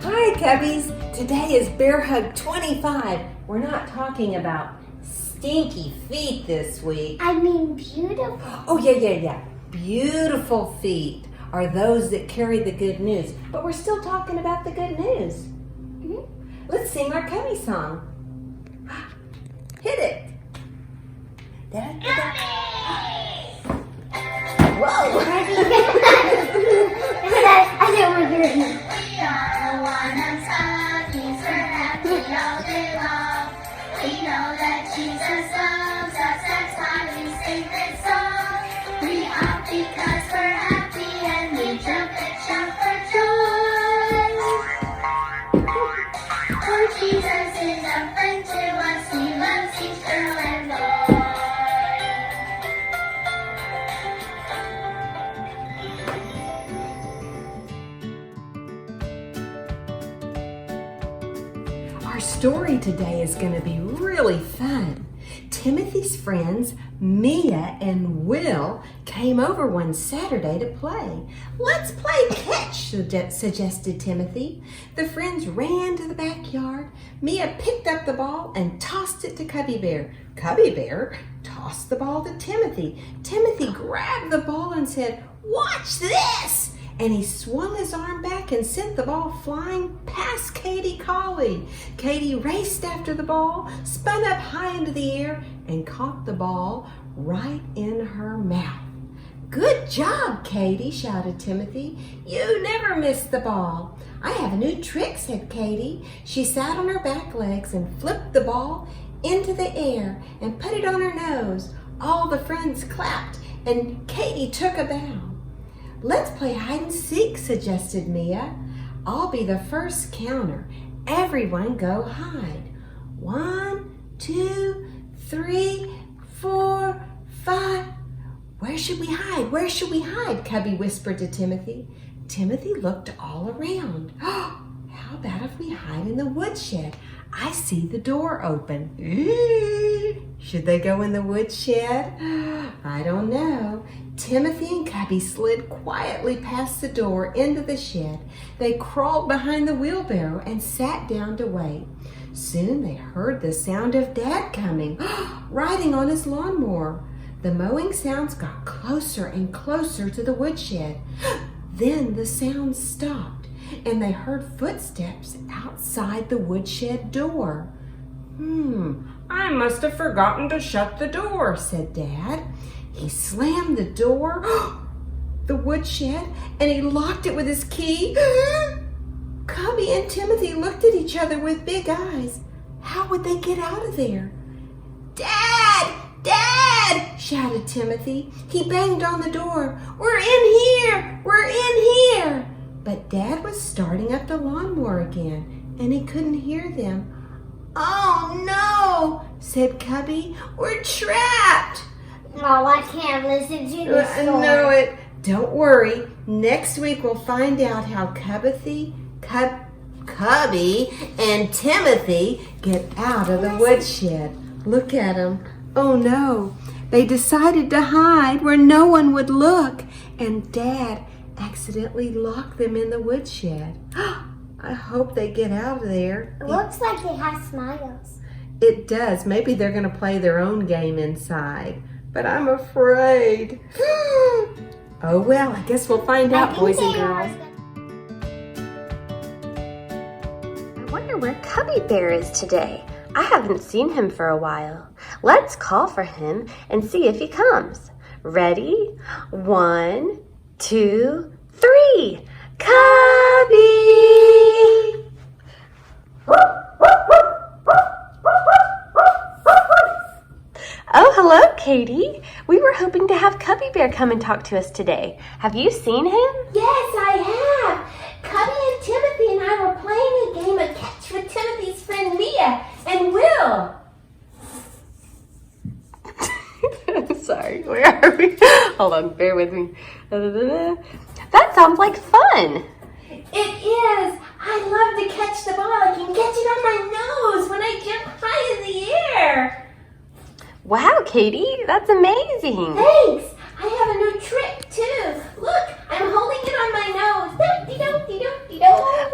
Hi, Cubbies. Today is Bear Hug 25. We're not talking about stinky feet this week. I mean beautiful. Oh, yeah. Beautiful feet are those that carry the good news. But we're still talking about the good news. Let's sing our Cubbie song. Hit it. Whoa. I don't want to hear it. We are one unstopping, we're happy all day long. We know that Jesus loves us, that's why we sing this song. We hop because we're happy and we jump and shout for joy. For Jesus is a friend to us, he loves each girl and boy. Our story today is going to be really fun. Timothy's friends, Mia and Will, came over one Saturday to play. Let's play catch, suggested Timothy. The friends ran to the backyard. Mia picked up the ball and tossed it to Cubbie Bear. Cubbie Bear tossed the ball to Timothy. Timothy grabbed the ball and said, "Watch this!" And he swung his arm back and sent the ball flying past Katie Collie. Katie raced after the ball, spun up high into the air, and caught the ball right in her mouth. "Good job, Katie," shouted Timothy. "You never missed the ball." "I have a new trick," said Katie. She sat on her back legs and flipped the ball into the air and put it on her nose. All the friends clapped, and Katie took a bow. "Let's play hide and seek," suggested Mia. "I'll be the first counter. Everyone go hide. 1, 2, 3, 4, 5. Where should we hide? Where should we hide?" Cubbie whispered to Timothy. Timothy looked all around. "How about if we hide in the woodshed? I see the door open." Should they go in the woodshed? I don't know. Timothy and Cubbie slid quietly past the door into the shed. They crawled behind the wheelbarrow and sat down to wait. Soon they heard the sound of Dad coming, riding on his lawnmower. The mowing sounds got closer and closer to the woodshed. Then the sound stopped, and they heard footsteps outside the woodshed door. I must have forgotten to shut the door," said Dad. He slammed the door, the woodshed, and he locked it with his key. Cubbie and Timothy looked at each other with big eyes. How would they get out of there? "Dad! Dad!" shouted Timothy. He banged on the door. "We're in here! We're in here!" But Dad was starting up the lawnmower again, and he couldn't hear them. "Oh no!" said Cubbie. "We're trapped!" Oh, I can't listen to this story. I know it. Don't worry. Next week we'll find out how Cubbie and Timothy get out of the woodshed. Look at them. Oh no. They decided to hide where no one would look, and Dad accidentally locked them in the woodshed. I hope they get out of there. It looks like they have smiles. It does. Maybe they're going to play their own game inside. But I'm afraid. Oh well, I guess we'll find out, boys and girls. I wonder where Cubbie Bear is today. I haven't seen him for a while. Let's call for him and see if he comes. Ready? 1, 2, 3. Cubbie! Oh, hello, Katie. We were hoping to have Cubbie Bear come and talk to us today. Have you seen him? Yes, I have. Cubbie and Timothy and I were playing a game of catch with Timothy's friend Mia and Will. Sorry, where are we? Hold on, bear with me. That sounds like fun. It is. I love to catch the ball. I can catch it on my nose when I jump high in the air. Wow, Katie, that's amazing. Thanks. I have a new trick too. Look, I'm holding it on my nose.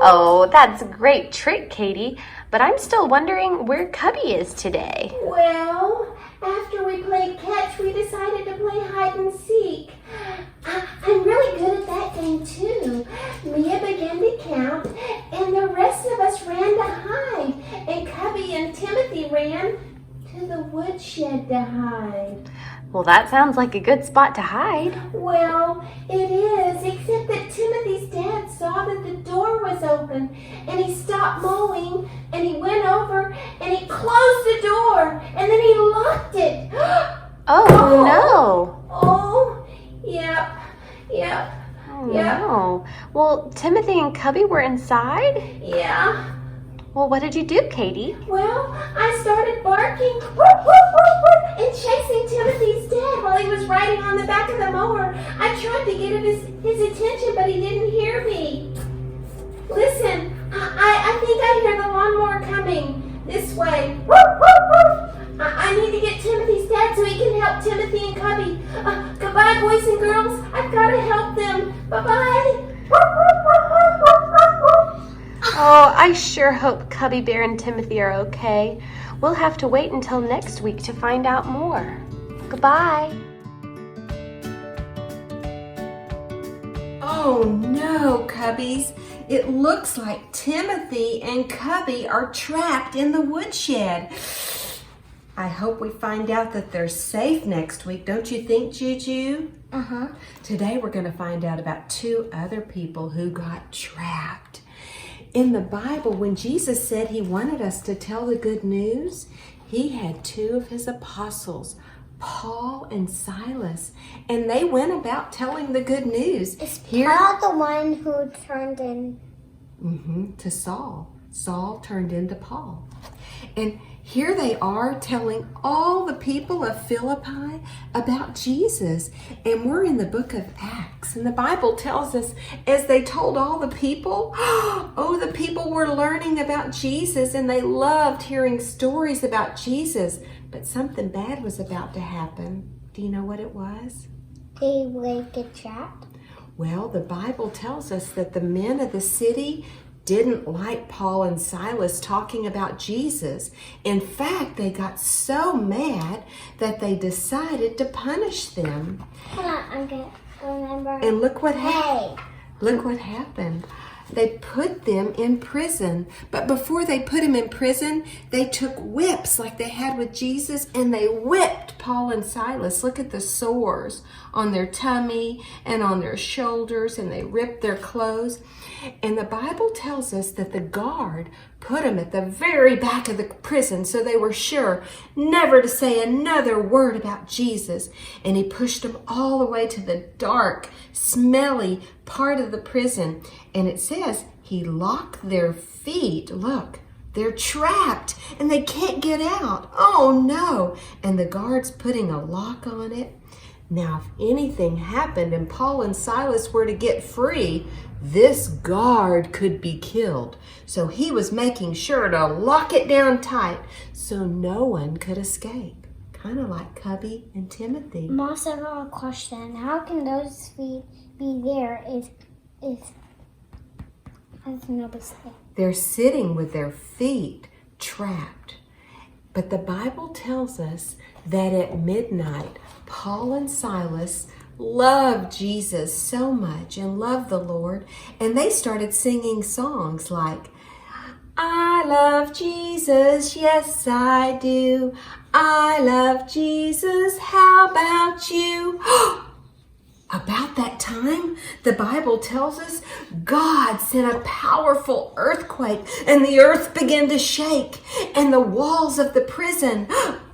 Oh, that's a great trick, Katie. But I'm still wondering where Cubbie is today. Well, after we played catch, we decided to play hide and seek. I'm really good at that game too. Mia began to count, and the rest of us ran to hide. And Cubbie and Timothy ran to the woodshed to hide. Well, that sounds like a good spot to hide. Well, it is, except that Timothy's dad saw that the door was open, and he stopped mowing, and he went over, and he closed the door, and then he locked it. Oh, no. Oh, yep. Oh, no. Well, Timothy and Cubbie were inside? Yeah. Well, what did you do, Katie? Well, I started barking and chasing Timothy's dad while he was riding on the back of the mower. I tried to get his attention, but he didn't hear me. Listen, I think I hear the lawnmower coming this way. I need to get Timothy's dad so he can help Timothy and Cubbie. Goodbye, boys and girls. I've got to help them. Bye-bye. Oh, I sure hope Cubbie Bear and Timothy are okay. We'll have to wait until next week to find out more. Goodbye. Oh no, Cubbies. It looks like Timothy and Cubbie are trapped in the woodshed. I hope we find out that they're safe next week. Don't you think, Juju? Uh-huh. Today we're going to find out about 2 other people who got trapped. In the Bible, when Jesus said he wanted us to tell the good news, he had 2 of his apostles, Paul and Silas, and they went about telling the good news. Is Paul the one who turned in? To Saul. Saul turned into Paul. And here they are telling all the people of Philippi about Jesus. And we're in the book of Acts. And the Bible tells us as they told all the people, the people were learning about Jesus and they loved hearing stories about Jesus. But something bad was about to happen. Do you know what it was? They would get trapped? Well, the Bible tells us that the men of the city didn't like Paul and Silas talking about Jesus. In fact, they got so mad that they decided to punish them. Hold on, I'm going to remember. And look what happened. Hey. Look what happened. They put them in prison. But before they put them in prison, they took whips like they had with Jesus and they whipped Paul and Silas. Look at the sores on their tummy and on their shoulders, and they ripped their clothes. And the Bible tells us that the guard put them at the very back of the prison so they were sure never to say another word about Jesus. And he pushed them all the way to the dark, smelly part of the prison. And it says he locked their feet. Look, they're trapped and they can't get out. Oh no. And the guard's putting a lock on it. Now, if anything happened and Paul and Silas were to get free, this guard could be killed. So he was making sure to lock it down tight so no one could escape. Kind of like Cubbie and Timothy. Moss, I have a question. How can those feet be there if nobody's there? They're sitting with their feet trapped. But the Bible tells us that at midnight, Paul and Silas loved Jesus so much and loved the Lord, and they started singing songs like, I love Jesus, yes I do. I love Jesus, how about you? About that time, the Bible tells us God sent a powerful earthquake and the earth began to shake and the walls of the prison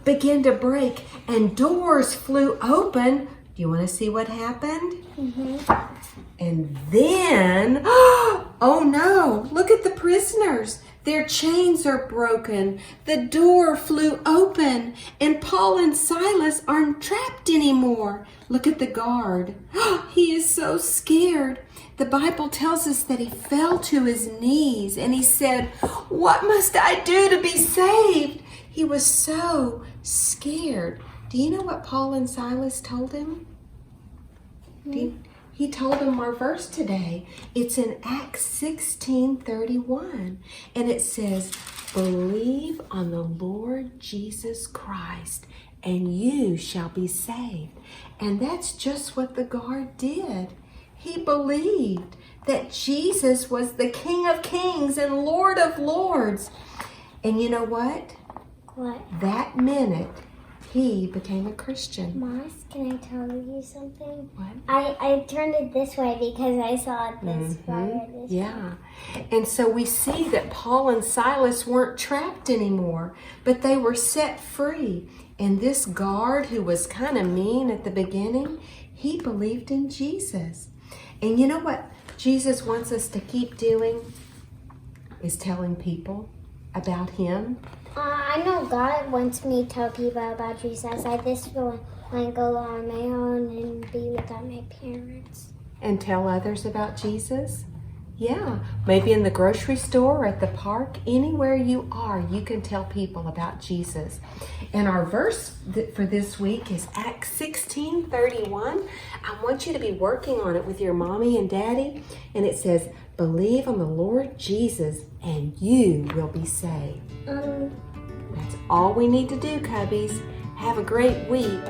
began to break and doors flew open. Do you want to see what happened? And then, oh no, look at the prisoners. Their chains are broken. The door flew open and Paul and Silas aren't trapped anymore. Look at the guard. He is so scared. The Bible tells us that he fell to his knees and he said, what must I do to be saved? He was so scared. Do you know what Paul and Silas told him? he told them our verse today. It's in Acts 16:31, and it says, "Believe on the Lord Jesus Christ, and you shall be saved." And that's just what the guard did. He believed that Jesus was the King of Kings and Lord of Lords. And you know what? What? That minute, he became a Christian. Moss, can I tell you something? What? I turned it this way because I saw this flyer this way. Yeah. And so we see that Paul and Silas weren't trapped anymore, but they were set free. And this guard, who was kind of mean at the beginning, he believed in Jesus. And you know what Jesus wants us to keep doing? Is telling people about him. I know God wants me to tell people about Jesus. I just want to go on my own and be without my parents. And tell others about Jesus? Yeah, maybe in the grocery store or at the park, anywhere you are, you can tell people about Jesus. And our verse for this week is Acts 16:31. I want you to be working on it with your mommy and daddy. And it says, "Believe on the Lord Jesus and you will be saved." That's all we need to do, Cubbies. Have a great week.